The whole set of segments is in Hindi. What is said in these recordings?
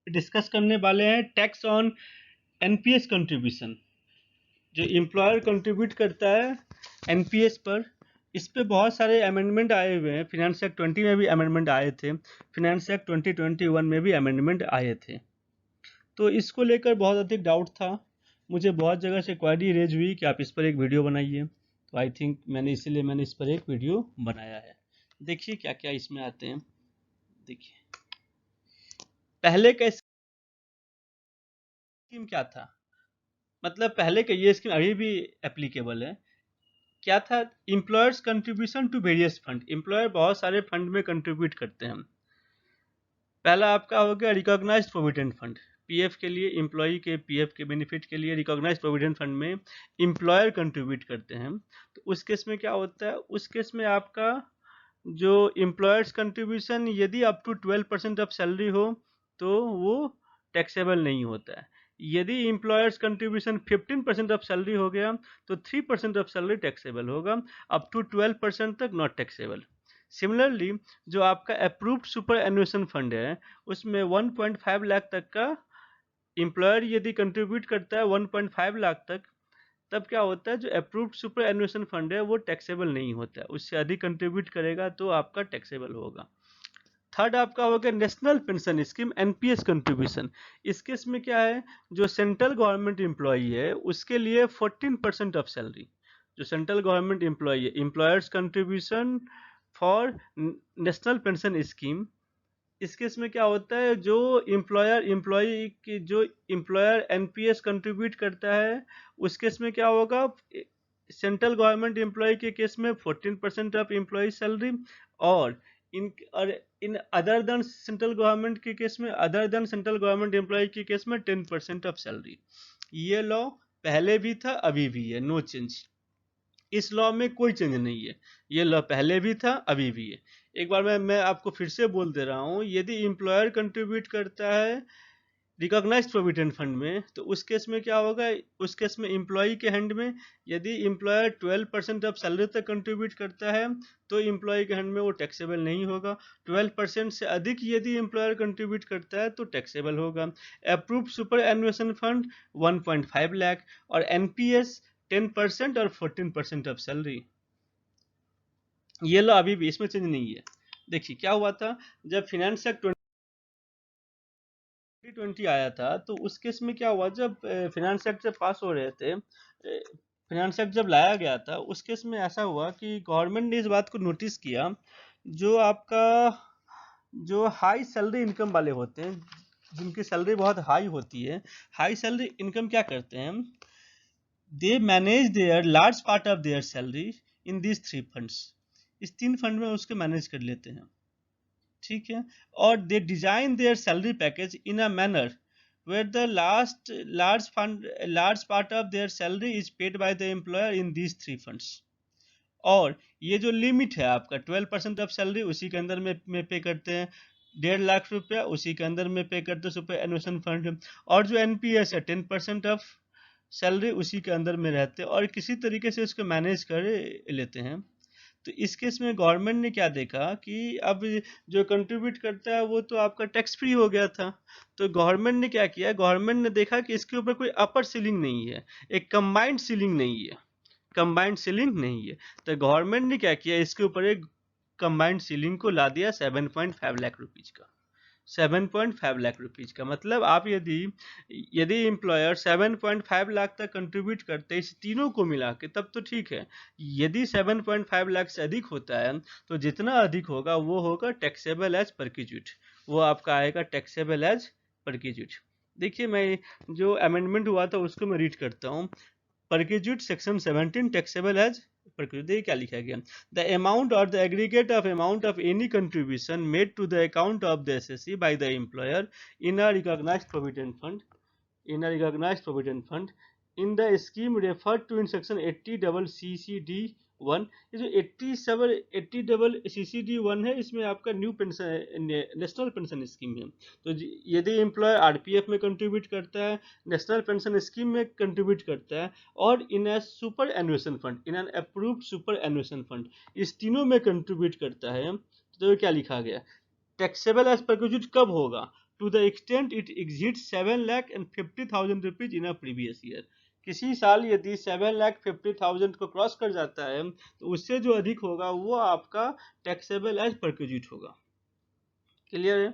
डिस्कस करने वाले हैं टैक्स ऑन एनपीएस कंट्रीब्यूशन। जो एम्प्लॉयर कंट्रीब्यूट करता है एनपीएस पर, इस पे बहुत सारे अमेंडमेंट आए हुए हैं। फिनेंस एक्ट 20 में भी अमेंडमेंट आए थे, फिनेंस एक्ट 2021 में भी अमेंडमेंट आए थे। तो इसको लेकर बहुत अधिक डाउट था, मुझे बहुत जगह से क्वेरी रेज हुई कि आप इस पर एक वीडियो बनाइए। तो आई थिंक इसीलिए मैंने इस पर एक वीडियो बनाया है। देखिए क्या क्या इसमें आते हैं। देखिए पहले का स्कीम क्या था, मतलब पहले का ये स्कीम अभी भी एप्लीकेबल है। क्या था? Employer's contribution to various fund. Employer बहुत सारे फंड में कंट्रीब्यूट करते हैं। पहला आपका हो गया रिकॉग्नाइज्ड प्रोविडेंट फंड। पीएफ के लिए, एम्प्लॉय के पीएफ के बेनिफिट के लिए रिकॉग्नाइज्ड प्रोविडेंट फंड में एम्प्लॉयर कंट्रीब्यूट करते हैं। तो उस केस में क्या होता है, उस केस में आपका जो एम्प्लॉयर्स कंट्रीब्यूशन यदि अप टू 12% ऑफ सैलरी हो तो वो टैक्सेबल नहीं होता है। यदि एम्प्लॉयर्स कंट्रीब्यूशन 15% ऑफ सैलरी हो गया तो 3% ऑफ सैलरी टैक्सेबल होगा, अप टू 12% तक नॉट टैक्सेबल। सिमिलरली जो आपका अप्रूव्ड सुपर एन्युएशन फंड है, उसमें 1.5 लाख तक का एम्प्लॉयर यदि कंट्रीब्यूट करता है 1.5 लाख तक, तब क्या होता है जो अप्रूव्ड सुपर एन्युएशन फंड है वो टैक्सेबल नहीं होता है। उससे अधिक कंट्रीब्यूट करेगा तो आपका टैक्सेबल होगा। थर्ड आपका हो गया national pension scheme NPS contribution. इस केस में क्या है, जो सेंट्रल गवर्नमेंट एम्प्लॉई है उसके लिए 14% ऑफ सैलरी। जो सेंट्रल गवर्नमेंट एम्प्लॉई है, employers contribution for national pension scheme. इस केस में क्या होता है, जो एम्प्लॉय की जो एम्प्लॉयर एनपीएस कंट्रीब्यूट करता है उस केस में क्या होगा, सेंट्रल गवर्नमेंट एम्प्लॉय के केस में 14% ऑफ एम्प्लॉय सैलरी, और in other than central government के केस में, other than central government employee के केस में 10% ऑफ सैलरी। ये लॉ पहले भी था, अभी भी है, नो चेंज। इस लॉ में कोई चेंज नहीं है। ये लॉ पहले भी था, अभी भी है। एक बार मैं आपको फिर से बोल दे रहा हूँ, यदि एम्प्लॉयर कंट्रीब्यूट करता है रिकॉग्नाइज्ड प्रोविडेंट फंड में तो उस केस में क्या होगा, उस केस में एम्प्लॉय के हैंड में, यदि एम्प्लॉयर 12% ऑफ सैलरी तक कंट्रीब्यूट करता है तो एम्प्लॉय के हैंड में वो टैक्सेबल नहीं होगा। 12% से अधिक यदि एम्प्लॉयर कंट्रीब्यूट करता है तो टैक्सेबल होगा। अप्रूव्ड सुपर एन्युएशन फंड 1.5 लाख और एनपीएस 10% और 14% ऑफ सैलरी। ये लो अभी भी इसमें चेंज नहीं है। देखिए क्या हुआ था, जब फिनेंस एक्ट 2020 आया था तो उस केस में क्या हुआ, जब फिनेंस एक्ट जब पास हो रहे थे, फिनेंस एक्ट जब लाया गया था उस केस में ऐसा हुआ कि गवर्नमेंट ने इस बात को नोटिस किया, जो आपका जो हाई सैलरी इनकम वाले होते हैं, जिनकी सैलरी बहुत हाई होती है, हाई सैलरी इनकम क्या करते हैं, they manage there large part of their salary in this 3 funds. इस 3 फंड में उसके मैनेज कर लेते हैं, ठीक है। और they design their salary package in a manner where the large part of their salary is paid by the employer in these 3 funds। और ये जो लिमिट है आपका 12% ऑफ सैलरी उसी के अंदर में पे करते हैं, 1.5 लाख रुपया उसी के अंदर में पे करते हैं सुपर एनुएशन फंड, और जो एनपीएस है 10% ऑफ सैलरी उसी के अंदर में रहते हैं, और किसी तरीके से इसको मैनेज कर लेते हैं। तो इस केस में गवर्नमेंट ने क्या देखा कि अब जो कंट्रीब्यूट करता है वो तो आपका टैक्स फ्री हो गया था। तो गवर्नमेंट ने क्या किया, गवर्नमेंट ने देखा कि इसके ऊपर कोई अपर सीलिंग नहीं है, एक कंबाइंड सीलिंग नहीं है, कंबाइंड सीलिंग नहीं है। तो गवर्नमेंट ने क्या किया, इसके ऊपर एक कंबाइंड सीलिंग को ला दिया 7.5 लाख रुपीज का। 7.5 लाख रुपीज का मतलब आप यदि यदि एम्प्लॉयर 7.5 लाख तक कंट्रीब्यूट करते हैं इस तीनों को मिला के तब तो ठीक है। यदि 7.5 लाख से अधिक होता है तो जितना अधिक होगा वो होगा टैक्सेबल एज परक्यूजिट, वो आपका आएगा टैक्सेबल एज परक्यूजिट। देखिए मैं जो अमेंडमेंट हुआ था उसको मैं रीड करता हूँ। Perquisite section 17 taxable as perquisite. देखिए क्या लिखा गया, द अमाउंट और the aggregate of amount of any contribution made to the account of the SSC by the employer in a recognised provident fund, in a recognized provident fund in the scheme referred to in section 80 double CCD1। ये जो 80 डबल CCD1 है इसमें आपका new pension national pension scheme है। तो यदि एम्प्लॉयर आरपीएफ में कंट्रीब्यूट करता है, नेशनल पेंशन स्कीम में कंट्रीब्यूट करता है, और in a superannuation fund, in an approved superannuation fund, इस तीनों में कंट्रीब्यूट करता है, तो क्या लिखा गया, टैक्सेबल एज परक्यूजिट कब होगा, to the extent it exits 7,50,000 rupees in a previous year. किसी साल यदि 7,50,000 को क्रॉस कर जाता है तो उससे जो अधिक होगा वो आपका टैक्सेबल एज परक्यूजिट होगा। क्लियर है?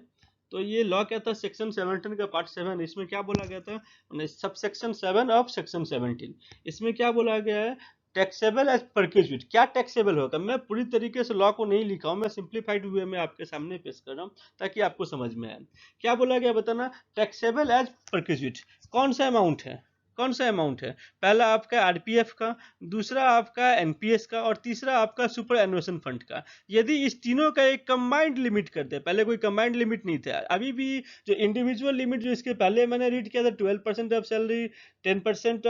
तो ये लॉ क्या था, सेक्शन 17 का पार्ट 7, इसमें क्या बोला गया था, सब सेक्शन 7 ऑफ सेक्शन 17, इसमें क्या बोला गया है, टैक्सेबल एज परक्यूजिट। क्या टैक्सेबल होगा, मैं पूरी तरीके से लॉ को नहीं लिखा हूं, मैं सिंप्लीफाइड वे में आपके सामने पेश कर रहा हूं ताकि आपको समझ में आए। क्या बोला गया बताना, टैक्सेबल एज परक्यूजिट कौन सा अमाउंट है, कौन सा अमाउंट है, पहला आपका आरपीएफ का, दूसरा आपका एनपीएस का, और तीसरा आपका सुपर एनुएशन फंड का। यदि इस तीनों का एक कंबाइंड लिमिट कर दे, पहले कोई कंबाइंड लिमिट नहीं था, अभी भी जो इंडिविजुअल लिमिट जो इसके पहले मैंने रीड किया था 12% of salary, 10%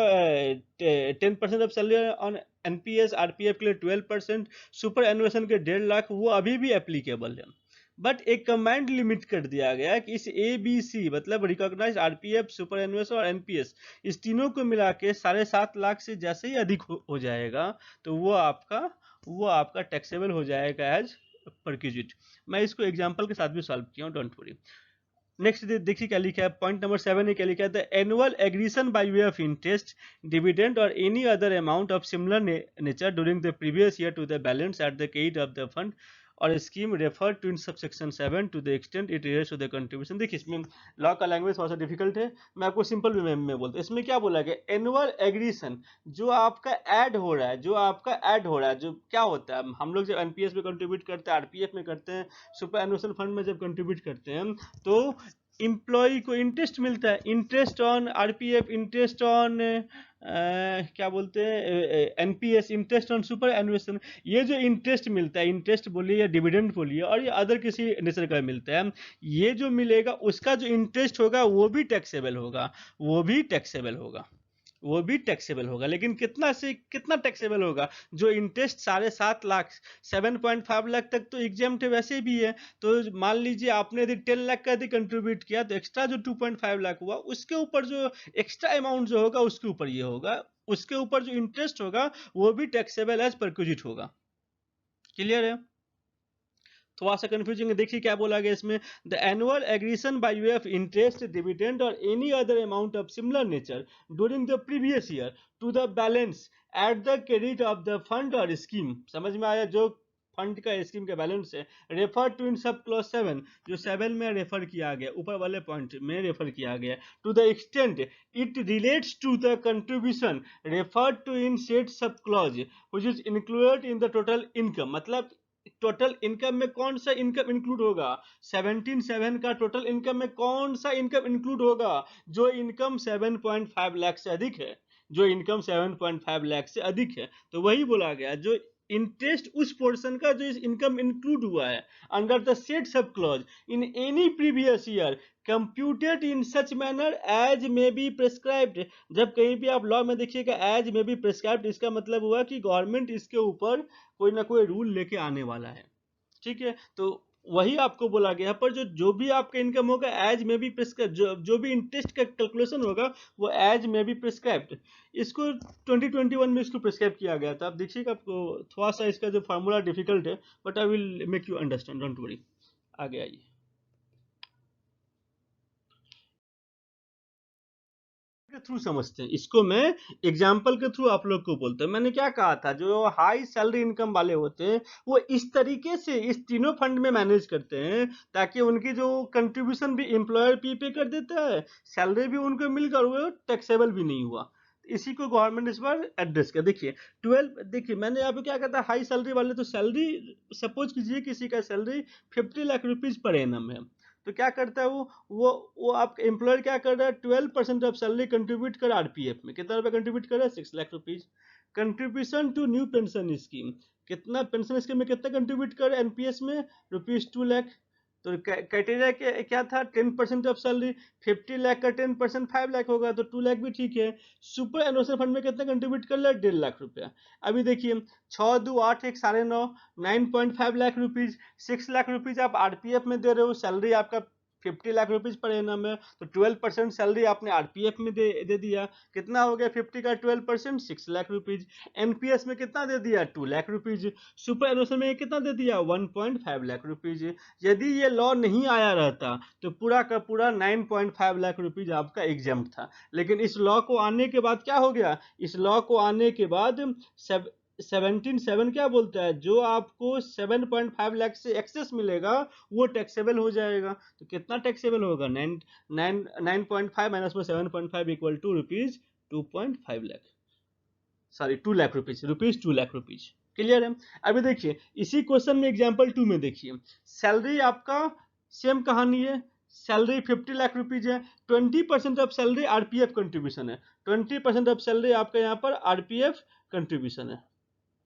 of salary on NPS, RPF के लिए 12%, सुपर एनुएशन के 1.5 लाख, वो अभी भी एप्लीकेबल है। बट एक कमांड लिमिट कर दिया गया कि इस ए बी सी मतलब रिकॉग्नाइज आरपीएफ, सुपर एनुएशन और एनपीएस, इस तीनों को मिला के 7.5 लाख से जैसे ही अधिक हो जाएगा तो वो आपका टैक्सेबल हो जाएगा एज परक्यूजिट। मैं इसको एग्जांपल के साथ भी सॉल्व किया हूँ, डोंट वरी। नेक्स्ट देखिए क्या लिखा है, पॉइंट नंबर 7 क्या लिखा है, the annual accretion by way of interest, dividend और any other amount of similar nature during the previous year to the balance at the credit of the fund और scheme refer to in subsection 7 to the extent it relates to the contribution. देखिए इसमें लॉ का लैंग्वेज थोड़ा सा डिफिकल्ट है, मैं आपको सिंपल वे में बोलता हूँ। इसमें क्या बोला गया, एनुअल एग्रीशन जो आपका ऐड हो रहा है, जो क्या होता है, हम लोग जब एनपीएस में कंट्रीब्यूट करते हैं, आरपीएफ में करते हैं, सुपर एनुएशन फंड में जब कंट्रीब्यूट करते हैं तो इम्प्लॉय को इंटरेस्ट मिलता है, interest on RPF, interest on क्या बोलते हैं एनपीएस, इंटरेस्ट ऑन सुपर एनुएशन। ये जो इंटरेस्ट मिलता है, इंटरेस्ट बोलिए या डिविडेंड बोलिए, और ये अदर किसी नेचर का मिलता है, ये जो मिलेगा उसका जो इंटरेस्ट होगा वो भी टैक्सेबल होगा, वो भी टैक्सेबल होगा। लेकिन कितना से कितना टैक्सेबल होगा, जो इंटरेस्ट 7.5 लाख 7.5 लाख तक तो एग्जाम्प्ट वैसे भी है। तो मान लीजिए आपने यदि 10 लाख का यदि कंट्रीब्यूट किया तो एक्स्ट्रा जो 2.5 लाख हुआ उसके ऊपर जो एक्स्ट्रा अमाउंट जो होगा उसके ऊपर ये होगा, उसके ऊपर जो इंटरेस्ट होगा वो भी टैक्सेबल एज परक्यूजिट होगा। क्लियर है? थोड़ा सा कंफ्यूजिंग है, देखिए क्या बोला गया इसमें, the annual accretion by way of interest, dividend और any other amount of similar nature during the previous year to the balance at the credit of the fund और स्कीम। समझ में आया? जो फंड का स्कीम का बैलेंस है, refer to in sub clause 7, जो 7 में रेफर किया गया, ऊपर वाले पॉइंट में रेफर किया गया, to the extent it relates to the contribution refer to in set sub clause which is included in the total income. मतलब टोटल इनकम में कौन सा इनकम इंक्लूड होगा, 17.7 का टोटल इनकम में कौन सा इनकम इंक्लूड होगा, जो इनकम 7.5 लाख से अधिक है, जो इनकम 7.5 लाख से अधिक है। तो वही बोला गया, जो इंटरेस्ट उस पोर्शन का जो इस इनकम इंक्लूड हुआ है under the set sub clause in any previous year computed in such manner as may be prescribed. जब कहीं भी आप लॉ में देखिएगा एज मे बी प्रेस्क्राइब्ड, इसका मतलब हुआ कि गवर्नमेंट इसके ऊपर कोई ना कोई रूल लेके आने वाला है। ठीक है, तो वही आपको बोला गया पर जो भी आपका इनकम होगा एज में भी प्रिस्क्राइब, जो भी इंटरेस्ट का कैलकुलेशन होगा वो एज में भी प्रिस्क्राइब्ड। इसको 2021 में इसको प्रिस्क्राइब किया गया था। आप देखिएगा, आपको थोड़ा सा इसका जो फार्मूला डिफिकल्ट है but I will make you understand, don't worry. आगे आइए, के थ्रू समझते हैं इसको, मैं एग्जाम्पल के थ्रू आप लोग को बोलते हैं। मैंने क्या कहा था, जो हाई सैलरी इनकम वाले होते हैं वो इस तरीके से इस तीनों फंड में मैनेज करते हैं ताकि उनकी जो कंट्रीब्यूशन भी एम्प्लॉयर पे कर देता है, सैलरी भी उनको मिलकर वो टैक्सेबल भी नहीं हुआ। इसी को गवर्नमेंट इस बार एड्रेस कर। देखिए 12, देखिए मैंने यहाँ पे क्या कहता है, हाई सैलरी वाले तो सैलरी सपोज कीजिए किसी का salary 50 lakh rupees per annum है, तो क्या करता है वो आपका एम्प्लॉयर क्या कर रहा है, 12% ऑफ सैलरी कंट्रीब्यूट कर आरपीएफ में, कितना रुपया कंट्रीब्यूट कर रहा है, 6 lakh rupees. Contribution to new pension scheme, कितना पेंशन स्कीम में कितना कंट्रीब्यूट कर रहा है एनपीएस में, रुपीज 2 लाख। तो क्राइटेरिया क्या था, 10% ऑफ सैलरी, 50 लाख का 10% 5 लाख होगा, तो 2 लाख भी ठीक है। सुपर एनुअल फंड में कितना कंट्रीब्यूट कर रहा है, 1.5 लाख रुपया। अभी देखिए 6 2 8 1 9.5 9.5 लाख रुपीज, 6 लाख रुपीज आप आरपीएफ में दे रहे हो, सैलरी आपका 50 लाख रुपीज पर एनम है, तो 12% सैलरी आपने आरपीएफ में दे दिया, कितना हो गया 50 का 12%, 6 लाख रुपीज। एनपीएस में कितना दे दिया, 2 लाख रुपीज। सुपर एनुअल में कितना दे दिया, 1.5 लाख रुपीज। यदि ये लॉ नहीं आया रहता तो पूरा का पूरा 9.5 लाख रुपीज आपका एग्जाम्प्ट था। लेकिन इस लॉ को आने के बाद क्या हो गया, इस लॉ को आने के बाद 17.7 क्या बोलता है, जो आपको 7.5 लाख से एक्सेस मिलेगा वो टैक्सेबल हो जाएगा। तो कितना टैक्सेबल होगा, 9.5 माइनस में 7.5 equal to rupees 2.5 lakh, sorry 2 lakh rupees, rupees 2 lakh rupees. Clear है। अभी देखिए इसी क्वेश्चन में एग्जांपल 2 में देखिए, सैलरी आपका सेम कहानी है, सैलरी 50 लाख रुपीज है, 20% ऑफ सैलरी आरपीएफ कंट्रीब्यूशन है, 20% ऑफ सैलरी आपका यहाँ पर आरपीएफ कंट्रीब्यूशन है।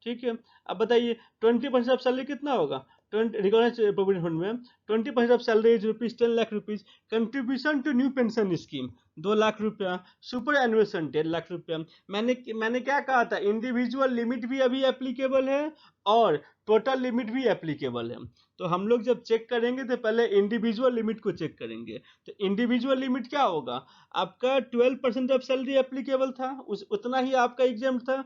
ठीक है, अब बताइए 20% ऑफ सैलरी कितना होगा, 20 रिकॉर्डेड प्रोविडेंट फंड में 20% of salary is rupees 10 lakh rupees, contribution to new pension scheme 2 lakh रुपया, सुपर एनुएशन 10 लाख रुपया। मैंने क्या कहा था, इंडिविजुअल लिमिट भी अभी एप्लीकेबल है और टोटल लिमिट भी एप्लीकेबल है। तो हम लोग जब चेक करेंगे तो पहले इंडिविजुअल लिमिट को चेक करेंगे। तो इंडिविजुअल लिमिट क्या होगा, आपका 12% ऑफ सैलरी एप्लीकेबल था, उतना ही आपका एग्जाम्प्ट था,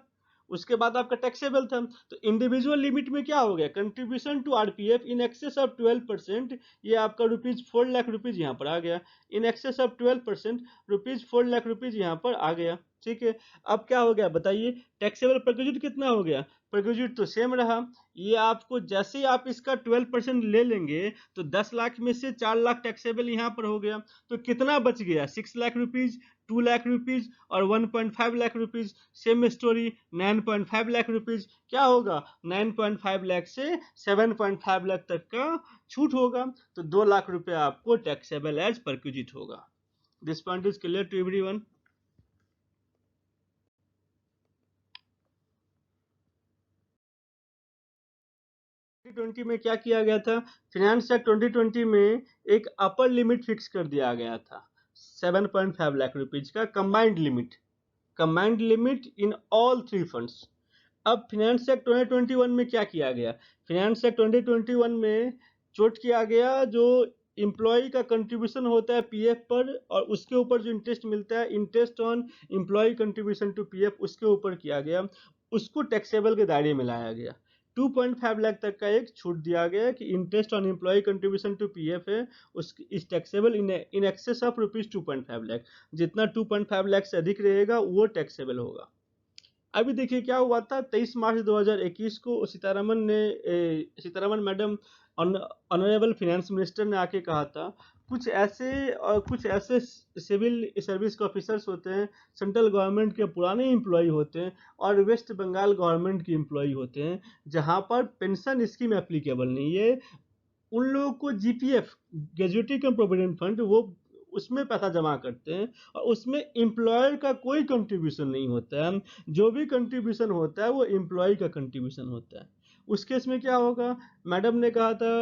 उसके बाद आपका टैक्सेबल था। तो इंडिविजुअल लिमिट में क्या हो गया, contribution to RPF in excess of 12%, ये आपका रुपीज 4 लाख रुपीज यहाँ पर आ गया, इन excess of 12% rupees 4 lakh rupees यहाँ पर आ गया। ठीक है, अब क्या हो गया बताइए, टैक्सेबल प्रिक्विजिट कितना हो गया, प्रिक्विजिट तो सेम रहा, ये आपको जैसे ही आप इसका 12% ले लेंगे तो 10 लाख में से 4 लाख टैक्सेबल यहाँ पर हो गया, तो कितना बच गया, 6 लाख रुपीज, 2 लाख रुपीज और 1.5 lakh rupees. Same story 9.5 lakh rupees, क्या होगा 9.5 लाख से 7.5 लाख तक का छूट होगा, तो 2 लाख रुपया आपको टैक्सेबल एज परक्विजिट होगा। This point is clear to everyone. 2020 में क्या किया गया था, फाइनेंस एक्ट 2020 में एक अपर लिमिट फिक्स कर दिया गया था 7.5 लाख रुपीज का combined limit in all 3 funds. अब फाइनेंस एक्ट 2021 में क्या किया गया, फाइनेंस एक्ट 2021 में चोट किया गया जो इम्प्लॉय का कंट्रीब्यूशन होता है पीएफ पर और उसके ऊपर जो इंटरेस्ट मिलता है, interest on employee contribution to PF, उसके ऊपर किया गया, उसको टैक्सेबल के दायरे में लाया गया। 2.5 लाख तक का एक छूट दिया गया कि interest on employee contribution to PF है उस इस taxable in excess of rupees 2.5 lakh, जितना 2.5 लाख से अधिक रहेगा वो टैक्सेबल होगा। अभी देखिए क्या हुआ था, 23 मार्च 2021 को Sitharaman madam honourable finance minister ने आके कहा था, कुछ ऐसे सिविल सर्विस के ऑफिसर्स होते हैं, सेंट्रल गवर्नमेंट के पुराने एम्प्लॉय होते हैं और वेस्ट बंगाल गवर्नमेंट के एम्प्लॉय होते हैं जहां पर पेंशन स्कीम एप्लीकेबल नहीं है, उन लोगों को जीपीएफ ग्रेजुएटी कम प्रोविडेंट फंड वो उसमें पैसा जमा करते हैं और उसमें एम्प्लॉयर का कोई कंट्रीब्यूशन नहीं होता है, जो भी कंट्रीब्यूशन होता है वो एम्प्लॉय का कंट्रीब्यूशन होता है। उस केस में क्या होगा, मैडम ने कहा था,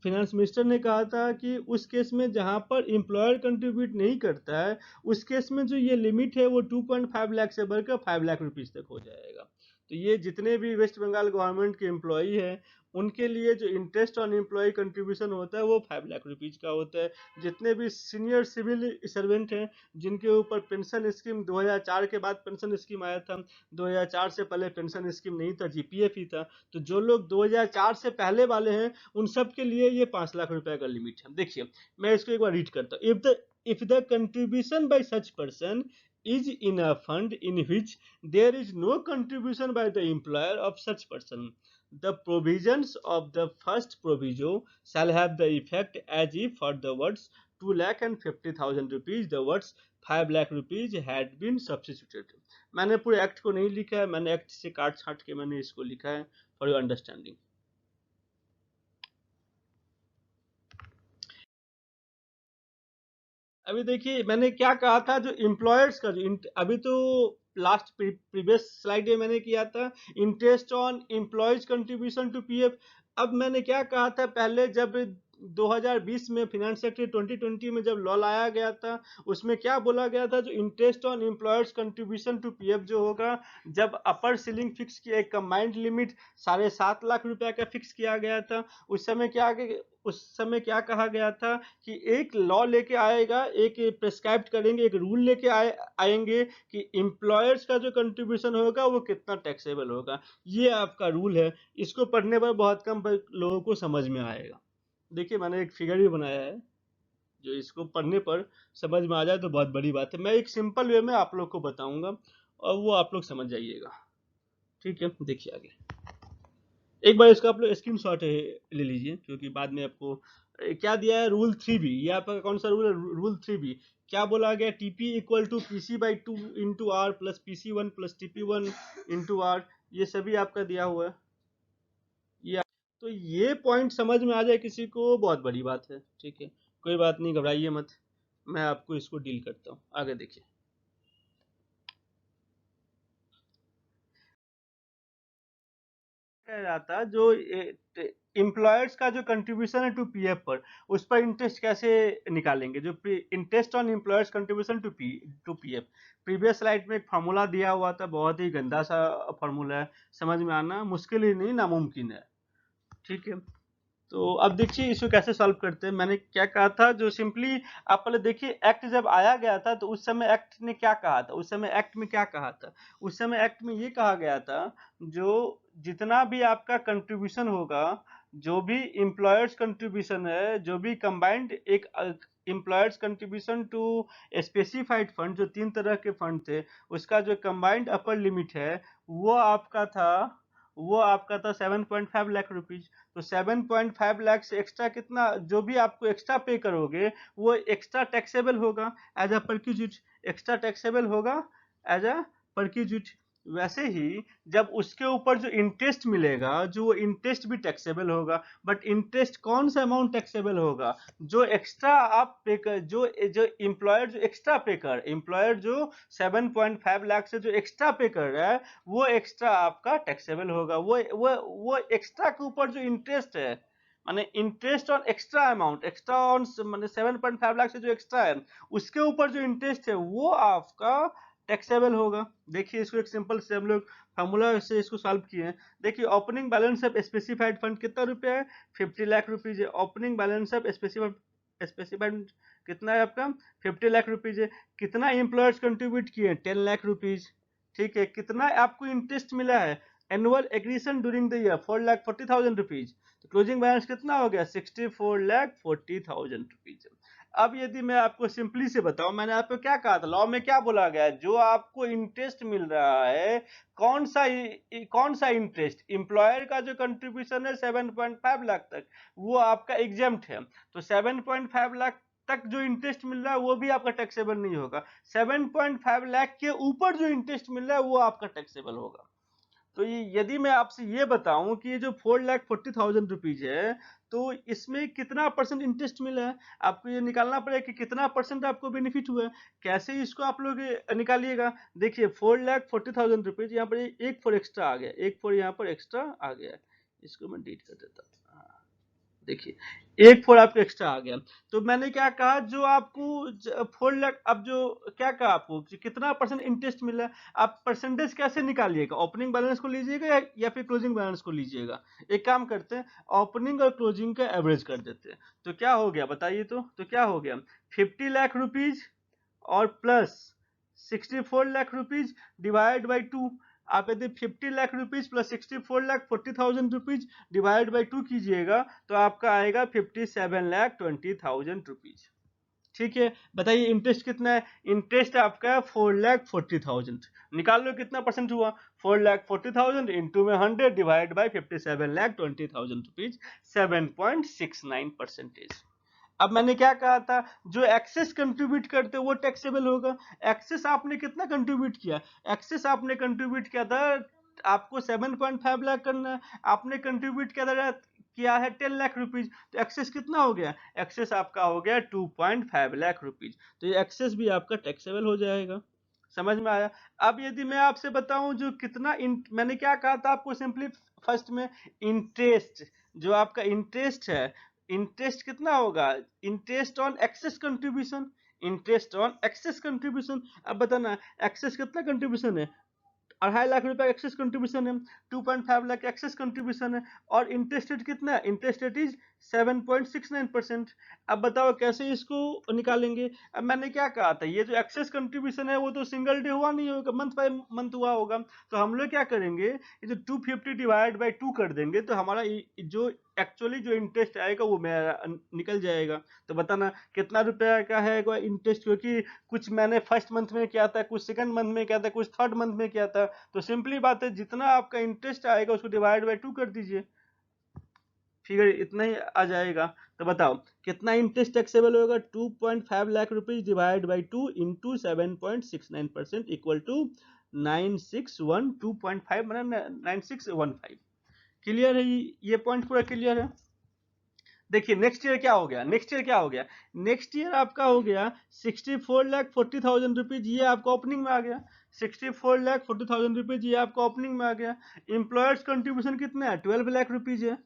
फाइनेंस मिनिस्टर ने कहा था कि उस केस में जहां पर एम्प्लॉयर कंट्रीब्यूट नहीं करता है उस केस में जो ये लिमिट है वो 2.5 लाख से बढ़कर 5 लाख रुपीज तक हो जाएगा। तो ये जितने भी वेस्ट बंगाल गवर्नमेंट के एम्प्लॉई हैं उनके लिए जो इंटरेस्ट ऑन एम्प्लॉय कंट्रीब्यूशन होता है वो 5 लाख रुपीज का होता है। जितने भी सीनियर सिविल सर्वेंट हैं जिनके ऊपर पेंशन स्कीम 2004 के बाद पेंशन स्कीम आया था, 2004 से पहले पेंशन स्कीम नहीं था, जीपीएफ ही था, तो जो लोग 2004 से पहले वाले हैं उन सब के लिए ये 5 लाख रुपए का लिमिट है। देखिए मैं इसको एक बार रीड करता हूँ, if the contribution by such person is in a fund in which there is no contribution by the employer of such person, the provisions of the first proviso shall have the effect as if for the words 2,50,000 rupees the words 5 lakh rupees had been substituted। मैंने पूरे एक्ट को नहीं लिखा है, मैंने एक्ट से काट छाट के मैंने इसको लिखा है फॉर योर अंडरस्टैंडिंग। अभी देखिए मैंने क्या कहा था, जो एम्प्लॉयर्स का जो अभी तो लास्ट प्रीवियस स्लाइड में मैंने किया था interest on employees contribution to PF. अब मैंने क्या कहा था, पहले जब 2020 में फाइनेंस एक्ट 2020 में जब लॉ लाया गया था, उसमें क्या बोला गया था, जो interest on employer's contribution to PF जो होगा, जब अपर सीलिंग फिक्स किया, एक कंबाइंड लिमिट 7.5 लाख रुपया का फिक्स किया गया था, उस समय क्या कहा गया था कि एक लॉ लेके आएगा, एक प्रेस्क्राइब करेंगे, एक रूल लेके आएंगे कि एम्प्लॉयर्स का जो कंट्रीब्यूशन होगा वो कितना टैक्सेबल होगा। ये आपका रूल है। इसको पढ़ने पर बहुत कम लोगों को समझ में आएगा। देखिए मैंने एक फिगर भी बनाया है, जो इसको पढ़ने पर समझ में आ जाए तो बहुत बड़ी बात है। मैं एक सिंपल वे में आप लोग को बताऊंगा और वो आप लोग समझ जाइएगा। ठीक है, देखिए आगे। एक बार इसका आप लोग स्क्रीन शॉट ले लीजिए, क्योंकि बाद में आपको क्या दिया है, रूल 3B। ये आपका कौन सा रूल है, रूल 3B। क्या बोला गया, TP equal to PC/2 into R plus PC1 plus TP1 into R. ये सभी आपका दिया हुआ है। तो ये पॉइंट समझ में आ जाए किसी को, बहुत बड़ी बात है। ठीक है, कोई बात नहीं, घबराइए मत, मैं आपको इसको डील करता हूँ। आगे देखिए, कह रहा था जो एम्प्लॉयर्स का जो कंट्रीब्यूशन है टू पीएफ पर, उस पर इंटरेस्ट कैसे निकालेंगे, जो interest on employer's contribution to PF. Previous slide में एक फार्मूला दिया हुआ था, बहुत ही गंदा सा फार्मूला है, समझ में आना मुश्किल ही नहीं, नामुमकिन है। ठीक है, तो अब देखिए इसको कैसे सॉल्व करते हैं। मैंने क्या कहा था, जो सिंपली आप पहले देखिए, एक्ट जब आया गया था तो उस समय एक्ट ने क्या कहा था, उस समय एक्ट में क्या कहा था, उस समय एक्ट में ये कहा गया था, जो जितना भी आपका कंट्रीब्यूशन होगा, जो भी एम्प्लॉयर्स कंट्रीब्यूशन है, जो भी कंबाइंड एक employer's contribution to specified fund, जो 3 तरह के फंड थे, उसका जो कंबाइंड अपर लिमिट है, वो आपका था वो आपका था 7.5 लाख रुपीज। तो 7.5 लाख से एक्स्ट्रा कितना, जो भी आपको एक्स्ट्रा पे करोगे, वो एक्स्ट्रा टैक्सेबल होगा as a perquisite, extra taxable होगा एज अ परक्यूजिट। वैसे ही जब उसके ऊपर जो इंटरेस्ट मिलेगा, जो वो इंटरेस्ट भी टैक्सेबल होगा, बट इंटरेस्ट कौन सा अमाउंट टैक्सेबल होगा, जो एक्स्ट्रा आप पे कर, जो जो एम्प्लॉयर जो एक्स्ट्रा पे कर, एम्प्लॉयर जो 7.5 लाख से जो एक्स्ट्रा पे कर रहा है, वो एक्स्ट्रा आपका टैक्सेबल होगा। वो एक्स्ट्रा के ऊपर जो इंटरेस्ट है, माने interest on extra amount, extra on माने 7.5 लाख से जो एक्स्ट्रा है, उसके ऊपर जो इंटरेस्ट है वो आपका टैक्सेबल होगा। देखिए इसको एक सिंपल से हम लोग फार्मूला से इसको सॉल्व किए हैं। देखिए opening balance of specified fund कितना रुपया है, 50 लाख रुपीज है। ओपनिंग बैलेंस ऑफ स्पेसिफाइड कितना है आपका, 50 लाख रुपीज है। कितना एम्प्लॉयर्स कंट्रीब्यूट किए, 10 लाख रुपीज। ठीक है, कितना आपको इंटरेस्ट मिला है, annual aggression during the year 4,40,000 rupees. तो क्लोजिंग बैलेंस कितना हो गया, 64,40,000 रुपीज। अब यदि मैं आपको सिंपली से बताऊं, मैंने आपको क्या कहा था, लॉ में क्या बोला गया है, जो आपको इंटरेस्ट मिल रहा है, कौन सा इंटरेस्ट, एम्प्लॉयर का जो कंट्रीब्यूशन है 7.5 लाख तक, वो आपका एग्जेम्प्ट है। तो 7.5 लाख तक जो इंटरेस्ट मिल रहा है वो भी आपका टैक्सेबल नहीं होगा। 7.5 लाख के ऊपर जो इंटरेस्ट मिल रहा है वो आपका टैक्सेबल होगा। तो ये यदि मैं आपसे ये बताऊं कि ये जो 4,40,000 रुपीज है, तो इसमें कितना परसेंट इंटरेस्ट मिला है, आपको ये निकालना पड़ेगा कि कितना परसेंट आपको बेनिफिट हुआ है। कैसे इसको आप लोग निकालिएगा, देखिए 4,40,000 रुपीज, यहाँ पर एक फोर एक्स्ट्रा आ गया, एक फोर यहाँ पर एक्स्ट्रा आ गया, इसको मैं डिलीट कर देता हूँ। देखिए एक फोर आपको एक्स्ट्रा आ गया। तो मैंने क्या कहा, जो आपको 4 लाख, अब जो क्या कहा आपको कि कितना परसेंट इंटरेस्ट मिला है, आप परसेंटेज कैसे निकालिएगा, ओपनिंग बैलेंस को लीजिएगा या फिर क्लोजिंग बैलेंस को लीजिएगा। एक काम करते हैं, ओपनिंग और क्लोजिंग का एवरेज कर देते हैं। तो क्या हो गया बताइए, तो क्या हो गया, 50 लाख रुपीज और plus 64 lakh rupees divide by 2। आप यदि 50 lakh rupees plus 64,40,000 rupees divide by 2 कीजिएगा, तो आपका आएगा 57,20,000 रुपीज। ठीक है, बताइए इंटरेस्ट कितना है, इंटरेस्ट आपका है 4,40,000। निकाल लो कितना परसेंट हुआ, 4,40,000 इंटू में 100 डिवाइड बाई 57,20,000 रुपीज, 7.69%। अब मैंने क्या कहा था, जो एक्सेस कंट्रीब्यूट करते वो टैक्सेबल होगा। एक्सेस आपने कितना कंट्रीब्यूट किया, एक्सेस आपने कंट्रीब्यूट किया था, आपको 7.5 लाख करना है, आपने कंट्रीब्यूट किया है 10 लाख रुपीज। तो एक्सेस कितना हो गया, एक्सेस आपका हो गया 2.5 लाख रुपीज। तो ये एक्सेस भी आपका टैक्सेबल हो जाएगा। समझ में आया। अब यदि मैं आपसे बताऊं, जो कितना मैंने क्या कहा था आपको सिंपली, फर्स्ट में इंटरेस्ट, जो आपका इंटरेस्ट है, इंटरेस्ट कितना होगा, interest on excess contribution, interest on excess contribution. अब बताना एक्सेस कितना कंट्रीब्यूशन है, 2.5 लाख रुपए एक्सेस कंट्रीब्यूशन है, 2.5 लाख एक्सेस कंट्रीब्यूशन है, और इंटरेस्ट रेट कितना है, इंटरेस्ट रेट इज 7.69%। अब बताओ कैसे इसको निकालेंगे। अब मैंने क्या कहा था, ये जो एक्सेस कंट्रीब्यूशन है वो तो सिंगल डे हुआ नहीं होगा, मंथ बाय मंथ हुआ होगा। तो हम लोग क्या करेंगे, ये जो 250 डिवाइड बाई 2 कर देंगे तो हमारा जो एक्चुअली जो इंटरेस्ट आएगा वो मेरा निकल जाएगा। तो बताना कितना रुपया का है इंटरेस्ट, क्योंकि कुछ मैंने फर्स्ट मंथ में किया था, कुछ सेकंड मंथ में किया था, कुछ थर्ड मंथ में किया था। तो सिंपली बात है, जितना आपका इंटरेस्ट आएगा उसको डिवाइड बाय 2 कर दीजिए, फिगर इतना ही आ जाएगा। तो बताओ कितना इंटरेस्ट टैक्सेबल होगा, 2.5 lakh rupees divide by 2 into 7.69% equal to 9612.5 मतलब 9615। क्लियर है, ये पॉइंट पूरा क्लियर है। देखिए नेक्स्ट ईयर क्या हो गया, नेक्स्ट ईयर क्या हो गया, नेक्स्ट ईयर आपका हो गया 64,40,000 रुपीज, ये आपका ओपनिंग में आ गया। 64,40,000 रुपीज ये आपका ओपनिंग में आ गया। एम्प्लॉयर्स कंट्रीब्यूशन कितना है, 12 लाख रुपीज है।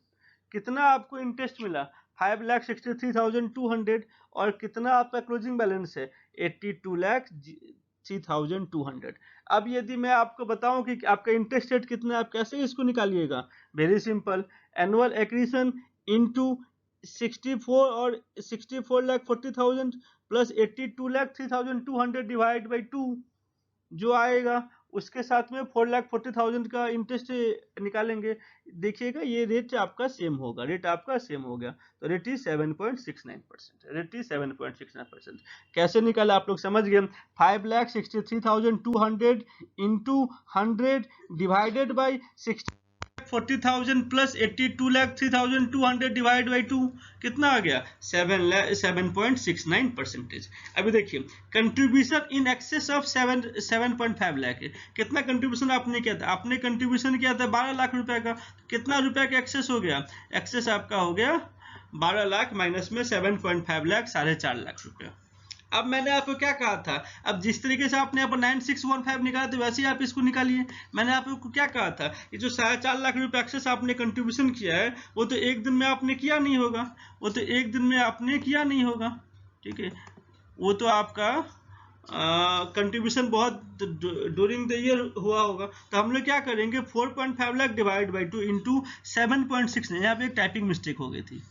कितना आपको इंटरेस्ट मिला, 5,63,200, और कितना आपका क्लोजिंग बैलेंस है, 82,03,200। अब यदि मैं आपको बताऊं कि आपका इंटरेस्ट रेट कितना है, आप कैसे इसको निकालिएगा, very simple, annual accretion into 64 और 64,40,000 प्लस 82,03,200 डिवाइड बाई 2 जो आएगा, उसके साथ में 4,40,000 का इंटरेस्ट निकालेंगे। देखिएगा ये रेट आपका सेम होगा, रेट आपका सेम हो गया। तो रेट इज 7.69%, रेट इज 7.69%। कैसे निकाला आप लोग समझ गए, 5,63,200 into 100 divided by 40,000 plus 82,03,200 divide by 2 कितना आ गया, 7.69%। अभी देखिए contribution in excess of 7.5 lakh है। कितना कंट्रीब्यूशन आपने किया था, आपने कंट्रीब्यूशन किया था 12 लाख रुपए का। कितना रुपए का एक्सेस हो गया, एक्सेस आपका हो गया 12 लाख माइनस में 7.5 लाख, 4.5 लाख रुपया। अब मैंने आपको क्या कहा था, अब जिस तरीके से आपने यहाँ पर 9615 निकाला था वैसे ही आप इसको निकालिए। मैंने आपको क्या कहा था, ये जो 4.5 लाख रुपए एक्सेस आपने कंट्रीब्यूशन किया है वो तो एक दिन में आपने किया नहीं होगा, वो तो एक दिन में आपने किया नहीं होगा, ठीक है, वो तो आपका कंट्रीब्यूशन बहुत ड्यूरिंग द ईयर हुआ होगा। तो हम लोग क्या करेंगे, 4.5 लाख डिवाइड बाई 2 इंटू 7.6, यहाँ पे एक टाइपिंग मिस्टेक हो गई थी,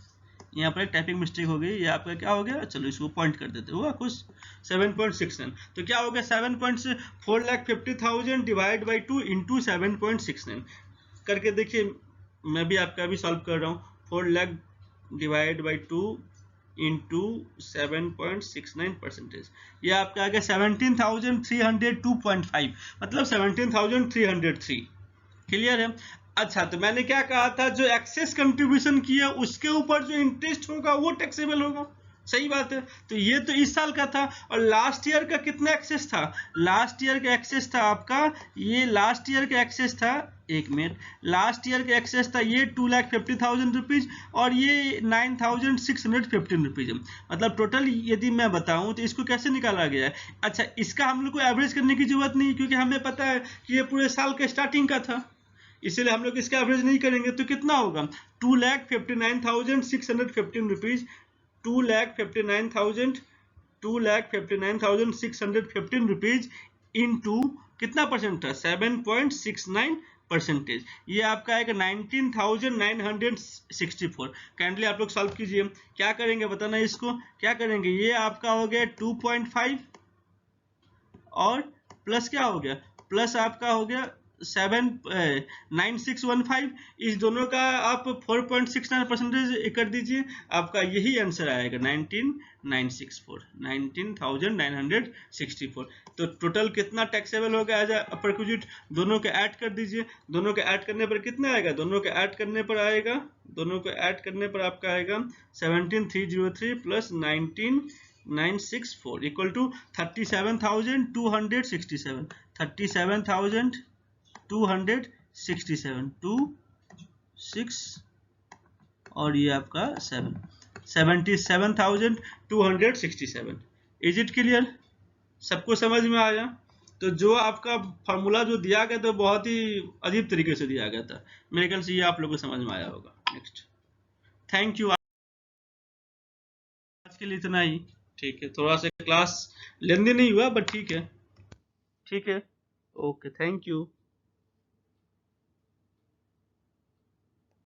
यहाँ पर एक टाइपिंग मिस्टेक हो गई, ये आपका क्या हो गया, चलो इसको पॉइंट कर देते, हुआ कुछ 7.69। तो क्या हो गया 4,50,000 डिवाइड बाई 2 इंटू 7.69 करके देखिए, मैं भी आपका भी सॉल्व कर रहा हूँ। 4 लाख डिवाइड बाई 2 इंटू 7.69%, ये आपका आ गया 17,302.5, मतलब 17,303। क्लियर है। अच्छा तो मैंने क्या कहा था, जो एक्सेस कंट्रीब्यूशन किया उसके ऊपर जो इंटरेस्ट होगा वो टैक्सेबल होगा, सही बात है। तो ये तो इस साल का था, और लास्ट ईयर का कितना एक्सेस था, लास्ट ईयर का एक्सेस था आपका, ये लास्ट ईयर का एक्सेस था, एक मिनट, लास्ट ईयर का एक्सेस था ये 2,50,000 रुपीज, और ये 9,615 रुपीज। मतलब टोटल यदि मैं बताऊं तो इसको कैसे निकाला गया है। अच्छा इसका हम लोग को एवरेज करने की जरूरत नहीं, क्योंकि हमें पता है कि ये पूरे साल के स्टार्टिंग का था, इसलिए हम लोग इसका एवरेज नहीं करेंगे। तो कितना होगा, 2,59,615 रुपीज, 2,59,615 रुपीज इंटू कितना परसेंट था, 7.69%, ये आपका आएगा 19,964। काइंडली आप लोग सॉल्व कीजिए, क्या करेंगे बताना, इसको क्या करेंगे, ये आपका हो गया 2.5 और प्लस क्या हो गया, प्लस आपका हो गया 9615, इस दोनों का आप 4.69% कर दीजिए, आपका यही आंसर आएगा 19,964। तो टोटल कितना टैक्सेबल होगा एज अपर क्रेडिट, दोनों के ऐड कर दीजिए, दोनों के ऐड करने पर कितना आएगा, दोनों के ऐड करने पर आएगा, दोनों को ऐड करने पर आपका आएगा 17,303 प्लस 19,964 इक्वल टू 37,267, 37,267 2 6 और ये आपका 7, 77,267। इज इट क्लियर, सबको समझ में आया। तो जो आपका फार्मूला जो दिया गया था बहुत ही अजीब तरीके से दिया गया था, मेरे ख्याल से ये आप लोगों को समझ में आया होगा। Next, thank you. के लिए इतना ही। ठीक है, थोड़ा सा क्लास लेंदी नहीं हुआ बट ठीक है। ठीक है, ओके, थैंक यू।